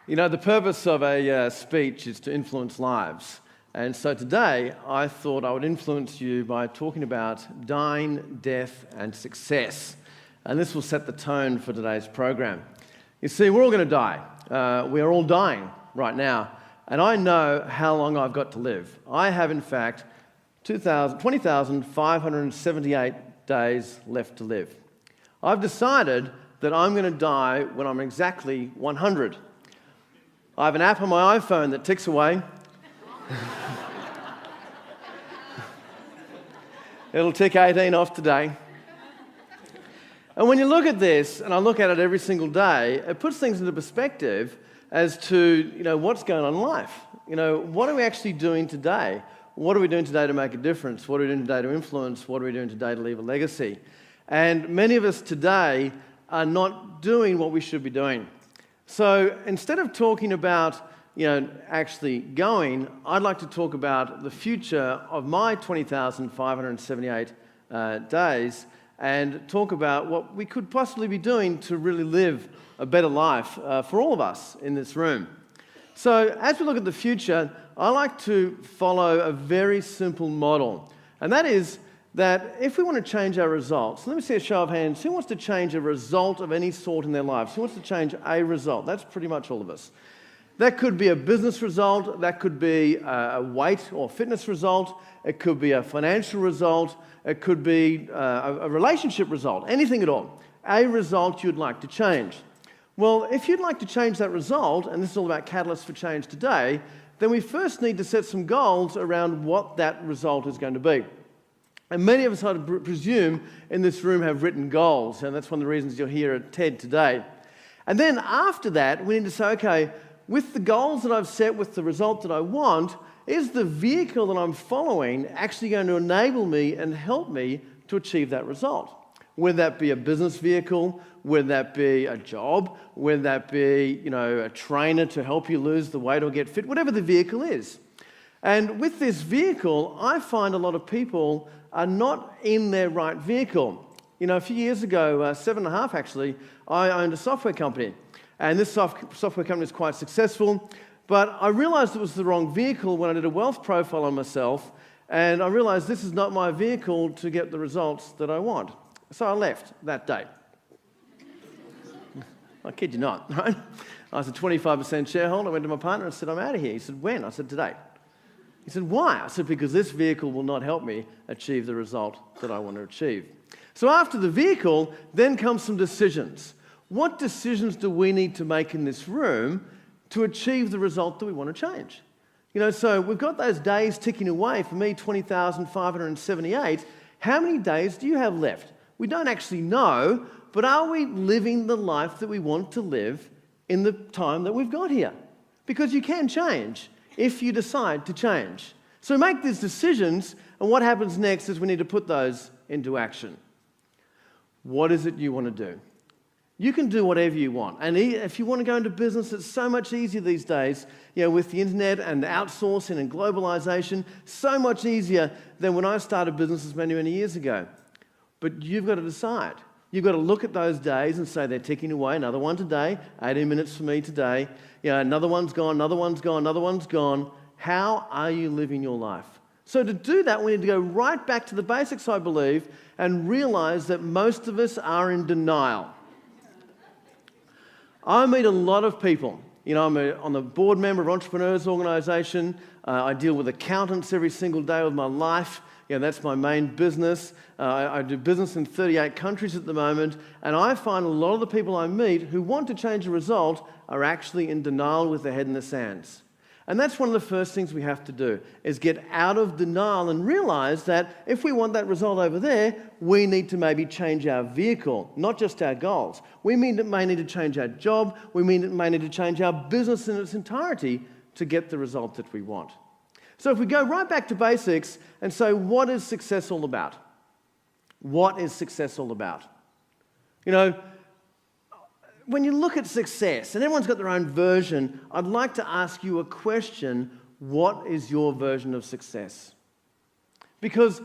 You know, the purpose of a speech is to influence lives. And so today, I thought I would influence you by talking about dying, death, and success. And this will set the tone for today's program. You see, we're all going to die. We are all dying right now. And I know how long I've got to live. I have, in fact, 20,578 days left to live. I've decided that I'm going to die when I'm exactly 100. I have an app on my iPhone that ticks away. It'll tick 18 off today. And when you look at this, and I look at it every single day, it puts things into perspective as to, what's going on in life. What are we actually doing today? What are we doing today to make a difference? What are we doing today to influence? What are we doing today to leave a legacy? And many of us today are not doing what we should be doing. So instead of talking about, actually going, I'd like to talk about the future of my 20,578 days and talk about what we could possibly be doing to really live a better life for all of us in this room. So as we look at the future, I like to follow a very simple model, and that is that if we want to change our results, let me see a show of hands. Who wants to change a result of any sort in their lives? Who wants to change a result? That's pretty much all of us. That could be a business result. That could be a weight or fitness result. It could be a financial result. It could be a relationship result. Anything at all. A result you'd like to change. Well, if you'd like to change that result, and this is all about catalysts for change today, then we first need to set some goals around what that result is going to be. And many of us, I presume, in this room have written goals, and that's one of the reasons you're here at TED today. And then after that, we need to say, okay, with the goals that I've set, with the result that I want, is the vehicle that I'm following actually going to enable me and help me to achieve that result? Whether that be a business vehicle, whether that be a job, whether that be, a trainer to help you lose the weight or get fit, whatever the vehicle is. And with this vehicle, I find a lot of people are not in their right vehicle. A few years ago, 7.5 actually, I owned a software company. And this software company is quite successful. But I realized it was the wrong vehicle when I did a wealth profile on myself. And I realized this is not my vehicle to get the results that I want. So I left that day. I kid you not, right? I was a 25% shareholder. I went to my partner and said, I'm out of here. He said, when? I said, today. He said, why? I said, because this vehicle will not help me achieve the result that I want to achieve. So after the vehicle, then comes some decisions. What decisions do we need to make in this room to achieve the result that we want to change? So we've got those days ticking away. For me, 20,578. How many days do you have left? We don't actually know, but are we living the life that we want to live in the time that we've got here? Because you can change if you decide to change. So make these decisions, and what happens next is we need to put those into action. What is it you want to do? You can do whatever you want. And if you want to go into business, it's so much easier these days, with the internet and outsourcing and globalization, so much easier than when I started businesses many, many years ago. But you've got to decide. You've got to look at those days and say they're ticking away. Another one today, 18 minutes for me today. Another one's gone, another one's gone, another one's gone. How are you living your life? So to do that, we need to go right back to the basics, I believe, and realize that most of us are in denial. I meet a lot of people. I'm on the board member of Entrepreneurs Organisation. I deal with accountants every single day of my life. That's my main business. I do business in 38 countries at the moment, and I find a lot of the people I meet who want to change a result are actually in denial with their head in the sands. And that's one of the first things we have to do, is get out of denial and realize that if we want that result over there, we need to maybe change our vehicle, not just our goals. We may need to change our job. We may need to change our business in its entirety to get the result that we want. So if we go right back to basics and say, what is success all about? What is success all about? When you look at success, and everyone's got their own version, I'd like to ask you a question. What is your version of success? Because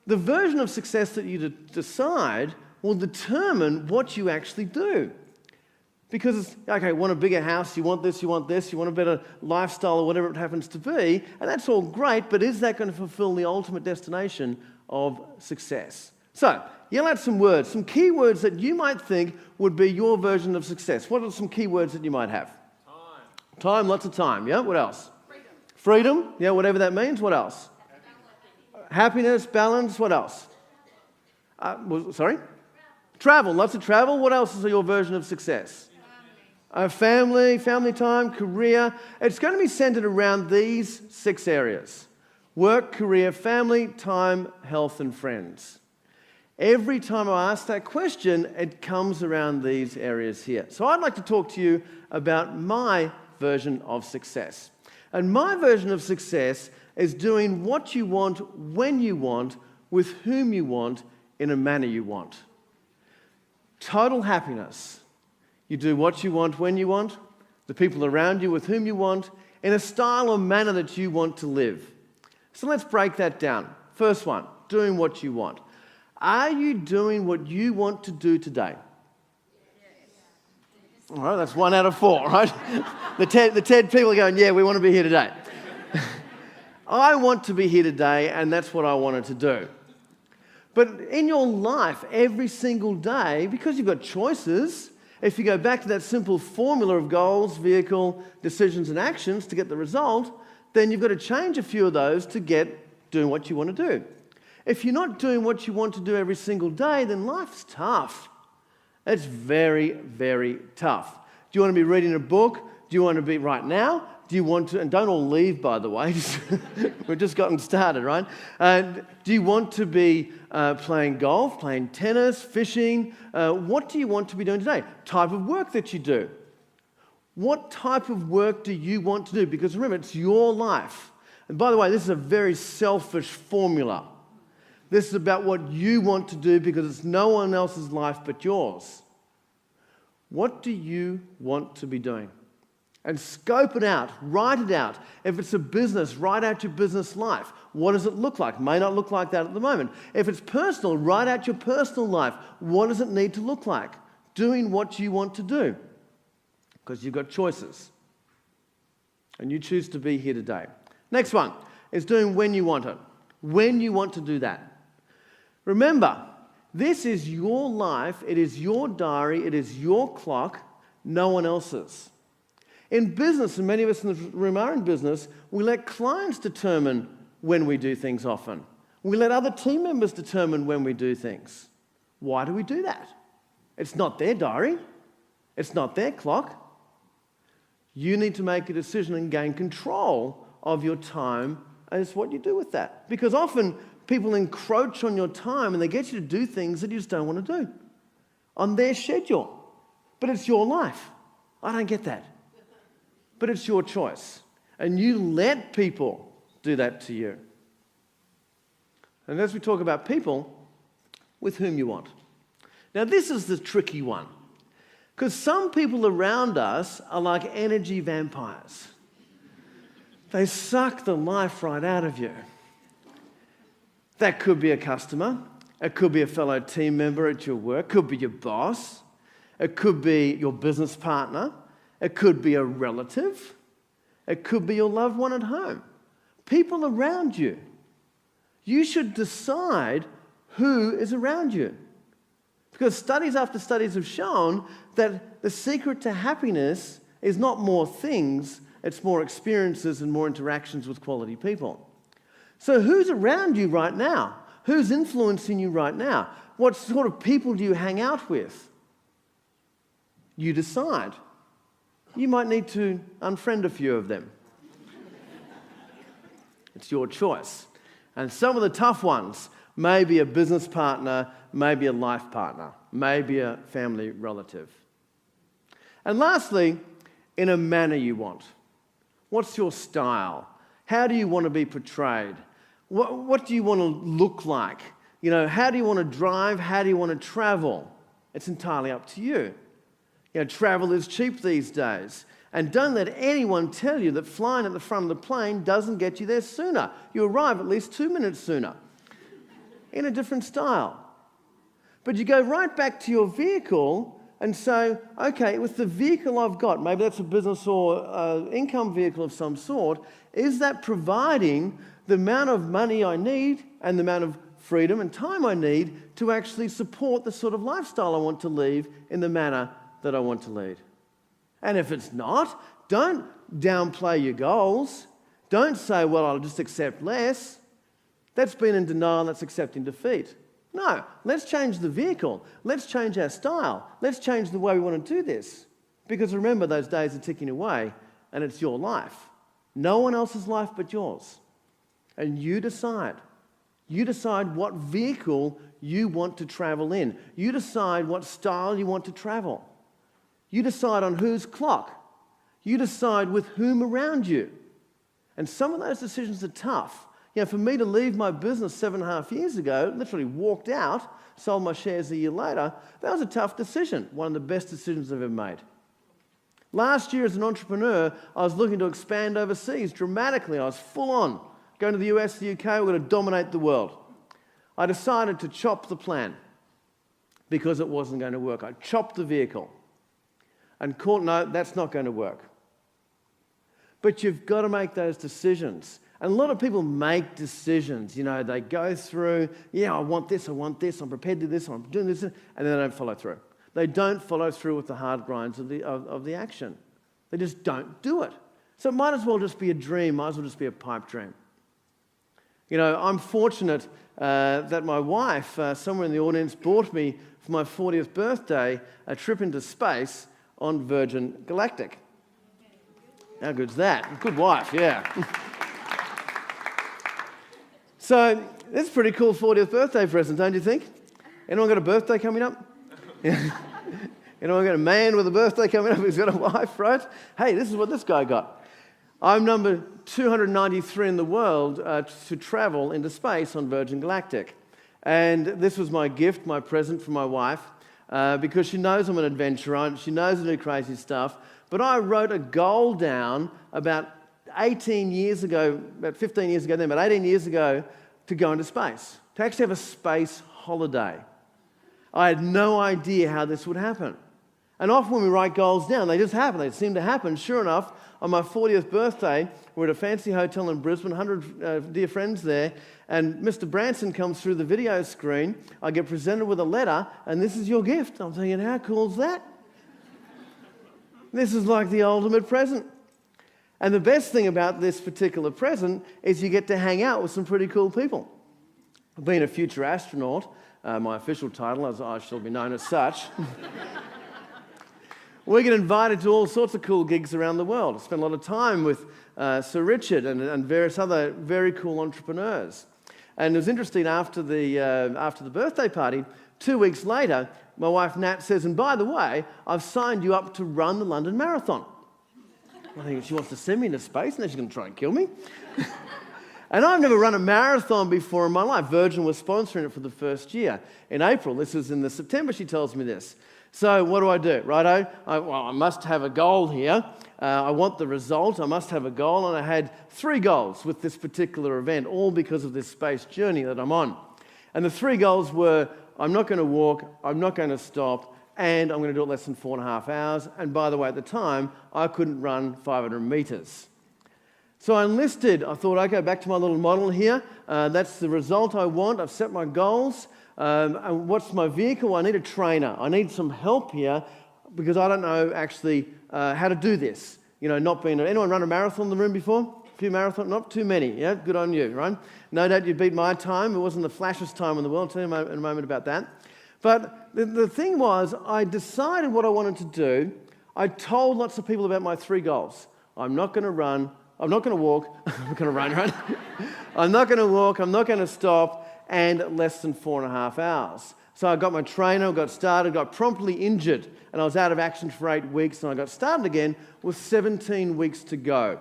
The version of success that you decide will determine what you actually do. Because it's, okay, you want a bigger house, you want this, you want a better lifestyle or whatever it happens to be, and that's all great, but is that going to fulfill the ultimate destination of success? So, yell out some words, some key words that you might think would be your version of success. What are some key words that you might have? Time, lots of time, yeah? What else? Freedom, yeah, whatever that means. What else? Happiness, balance, what else? Sorry? Travel, lots of travel. What else is your version of success? Family time, career. It's going to be centered around these 6 areas. Work, career, family, time, health, and friends. Every time I ask that question, it comes around these areas here. So I'd like to talk to you about my version of success. And my version of success is doing what you want, when you want, with whom you want, in a manner you want. Total happiness. You do what you want, when you want, the people around you with whom you want, in a style or manner that you want to live. So let's break that down. First one, doing what you want. Are you doing what you want to do today? All right, that's 1 out of 4, right? The TED people are going, yeah, we want to be here today. I want to be here today, and that's what I wanted to do. But in your life, every single day, because you've got choices, if you go back to that simple formula of goals, vehicle, decisions, and actions to get the result, then you've got to change a few of those to get doing what you want to do. If you're not doing what you want to do every single day, then life's tough. It's very, very tough. Do you want to be reading a book? Do you want to be right now? Do you want to, and don't all leave, by the way, we've just gotten started, right? Do you want to be playing golf, playing tennis, fishing? What do you want to be doing today? Type of work that you do. What type of work do you want to do? Because remember, it's your life. And by the way, this is a very selfish formula. This is about what you want to do because it's no one else's life but yours. What do you want to be doing? And scope it out, write it out. If it's a business, write out your business life. What does it look like? May not look like that at the moment. If it's personal, write out your personal life. What does it need to look like? Doing what you want to do. Because you've got choices. And you choose to be here today. Next one is doing when you want it. When you want to do that. Remember, this is your life. It is your diary. It is your clock. No one else's. In business, and many of us in the room are in business, we let clients determine when we do things often. We let other team members determine when we do things. Why do we do that? It's not their diary. It's not their clock. You need to make a decision and gain control of your time as what you do with that. Because often people encroach on your time and they get you to do things that you just don't want to do on their schedule. But it's your life. I don't get that. But it's your choice. And you let people do that to you. And as we talk about people, with whom you want. Now this is the tricky one. Because some people around us are like energy vampires. They suck the life right out of you. That could be a customer. It could be a fellow team member at your work. It could be your boss. It could be your business partner. It could be a relative. It could be your loved one at home. People around you. You should decide who is around you. Because studies after studies have shown that the secret to happiness is not more things, it's more experiences and more interactions with quality people. So who's around you right now? Who's influencing you right now? What sort of people do you hang out with? You decide. You might need to unfriend a few of them. It's your choice. And some of the tough ones may be a business partner, maybe a life partner, maybe a family relative. And lastly, in a manner you want. What's your style? How do you want to be portrayed? What do you want to look like? You know, how do you want to drive? How do you want to travel? It's entirely up to you. You know, travel is cheap these days. And don't let anyone tell you that flying at the front of the plane doesn't get you there sooner. You arrive at least 2 minutes sooner. in a different style. But you go right back to your vehicle and say, okay, with the vehicle I've got, maybe that's a business or income vehicle of some sort, is that providing the amount of money I need and the amount of freedom and time I need to actually support the sort of lifestyle I want to lead in the manner that I want to lead? And if it's not, don't downplay your goals. Don't say, well, I'll just accept less. That's being in denial, that's accepting defeat. No, let's change the vehicle. Let's change our style. Let's change the way we want to do this. Because remember, those days are ticking away, and it's your life. No one else's life but yours. And you decide. You decide what vehicle you want to travel in. You decide what style you want to travel. You decide on whose clock. You decide with whom around you. And some of those decisions are tough. You know, for me to leave my business 7.5 years ago, literally walked out, sold my shares a year later, that was a tough decision. One of the best decisions I've ever made. Last year as an entrepreneur, I was looking to expand overseas dramatically. I was full on. Going to the US, the UK, we're going to dominate the world. I decided to chop the plan because it wasn't going to work. I chopped the vehicle and caught, no, that's not going to work. But you've got to make those decisions. And a lot of people make decisions. You know, they go through, yeah, I want this, I'm prepared to do this, I'm doing this, and then they don't follow through. They don't follow through with the hard grinds of the action. They just don't do it. So it might as well just be a dream, might as well just be a pipe dream. You know, I'm fortunate that my wife, somewhere in the audience, bought me for my 40th birthday a trip into space on Virgin Galactic. How good's that? Good wife, yeah. So, that's a pretty cool 40th birthday present, don't you think? Anyone got a birthday coming up? Anyone got a man with a birthday coming up who's got a wife, right? Hey, this is what this guy got. I'm number 293 in the world to travel into space on Virgin Galactic. And this was my gift, my present from my wife, because she knows I'm an adventurer, she knows I do crazy stuff. But I wrote a goal down about 18 years ago, about 15 years ago then, about 18 years ago, to go into space, to actually have a space holiday. I had no idea how this would happen. And often when we write goals down, they just happen. They seem to happen. Sure enough, on my 40th birthday, we're at a fancy hotel in Brisbane, 100 dear friends there, and Mr. Branson comes through the video screen. I get presented with a letter, and this is your gift. I'm thinking, how cool is that? This is like the ultimate present. And the best thing about this particular present is you get to hang out with some pretty cool people. Being a future astronaut, my official title, as I shall be known as such, we get invited to all sorts of cool gigs around the world. I spent a lot of time with Sir Richard and various other very cool entrepreneurs. And it was interesting, after the birthday party, 2 weeks later, my wife Nat says, and by the way, I've signed you up to run the London Marathon. I think she wants to send me into space, and then she's going to try and kill me. And I've never run a marathon before in my life. Virgin was sponsoring it for the first year. In April, this was in September, she tells me this. So what do I do? Righto, I must have a goal here. I want the result. I must have a goal. And I had 3 goals with this particular event, all because of this space journey that I'm on. And the 3 goals were, I'm not going to walk, I'm not going to stop, and I'm going to do it less than 4.5 hours. And by the way, at the time, I couldn't run 500 meters. So I enlisted. I thought, okay, back to my little model here. That's the result I want. I've set my goals. And what's my vehicle? I need a trainer. I need some help here because I don't know actually how to do this. You know, not being... Anyone run a marathon in the room before? A few marathons? Not too many. Yeah, good on you, right? No doubt you beat my time. It wasn't the flashiest time in the world. I'll tell you in a moment about that. But the thing was, I decided what I wanted to do. I told lots of people about my 3 goals. I'm not going to run. I'm not going to walk. I'm not going to run, right? I'm not going to walk. I'm not going to stop. And less than 4.5 hours. So I got my trainer, got started, got promptly injured, and I was out of action for 8 weeks, and I got started again with 17 weeks to go.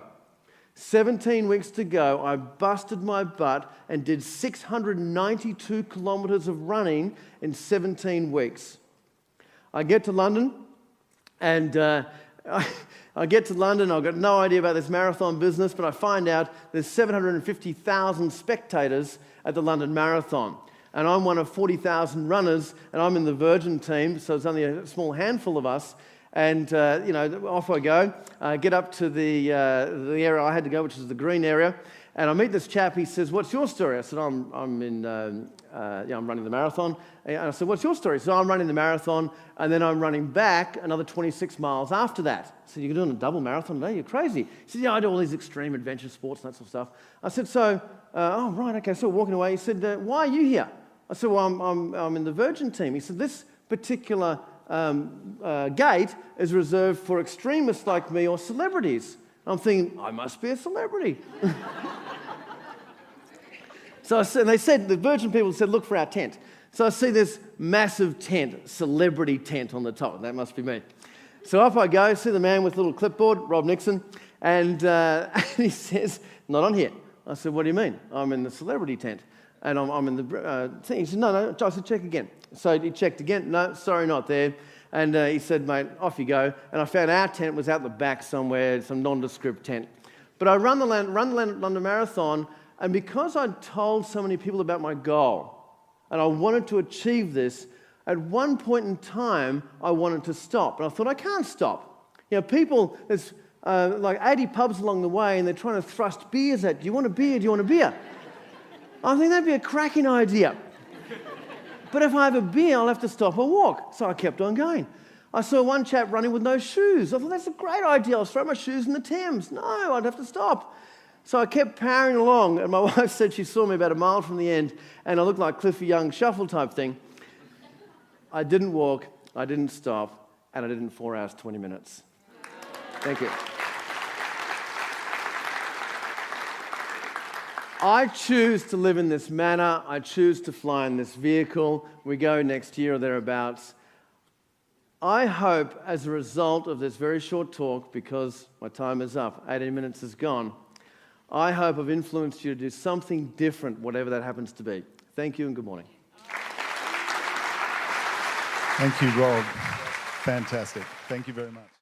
17 weeks to go, I busted my butt and did 692 kilometres of running in 17 weeks. I get to London, and I've got no idea about this marathon business, but I find out there's 750,000 spectators at the London Marathon. and I'm one of 40,000 runners, and I'm in the Virgin team, so it's only a small handful of us. And, off I go, get up to the area I had to go, which is the green area, and I meet this chap. He says, "What's your story?" I said, I'm running the marathon. And I said, "What's your story?" He said, "I'm running the marathon, and then I'm running back another 26 miles after that." I said, "You're doing a double marathon today? You're crazy." He said, "Yeah, I do all these extreme adventure sports and that sort of stuff." I said, "Oh, right, okay." So walking away, he said, "Why are you here?" I said, "Well, I'm in the Virgin team." He said, "This particular gate is reserved for extremists like me or celebrities." I'm thinking, I must be a celebrity. So I said, and they said, the Virgin people said, "Look for our tent." So I see this massive tent, celebrity tent on the top. That must be me. So up I go, see the man with a little clipboard, Rob Nixon, and he says, "Not on here." I said, "What do you mean?" "I'm in the celebrity tent, and I'm in the thing." He said, No. I said, "Check again." So he checked again. "No, sorry, not there." And he said, "Mate, off you go." And I found our tent was out the back somewhere, some nondescript tent. But I run the London Marathon, and because I'd told so many people about my goal, and I wanted to achieve this, at one point in time, I wanted to stop. And I thought, I can't stop. People, there's like 80 pubs along the way, and they're trying to thrust beers at you. "Do you want a beer? Do you want a beer?" I think that'd be a cracking idea. But if I have a beer, I'll have to stop or walk. So I kept on going. I saw one chap running with no shoes. I thought, that's a great idea. I'll throw my shoes in the Thames. No, I'd have to stop. So I kept powering along, and my wife said she saw me about a mile from the end, and I looked like Cliffy Young shuffle type thing. I didn't walk, I didn't stop, and I did it in 4 hours, 20 minutes. Thank you. I choose to live in this manner. I choose to fly in this vehicle. We go next year or thereabouts. I hope, as a result of this very short talk, because my time is up, 18 minutes is gone, I hope I've influenced you to do something different, whatever that happens to be. Thank you and good morning. Thank you, Rob. Fantastic. Thank you very much.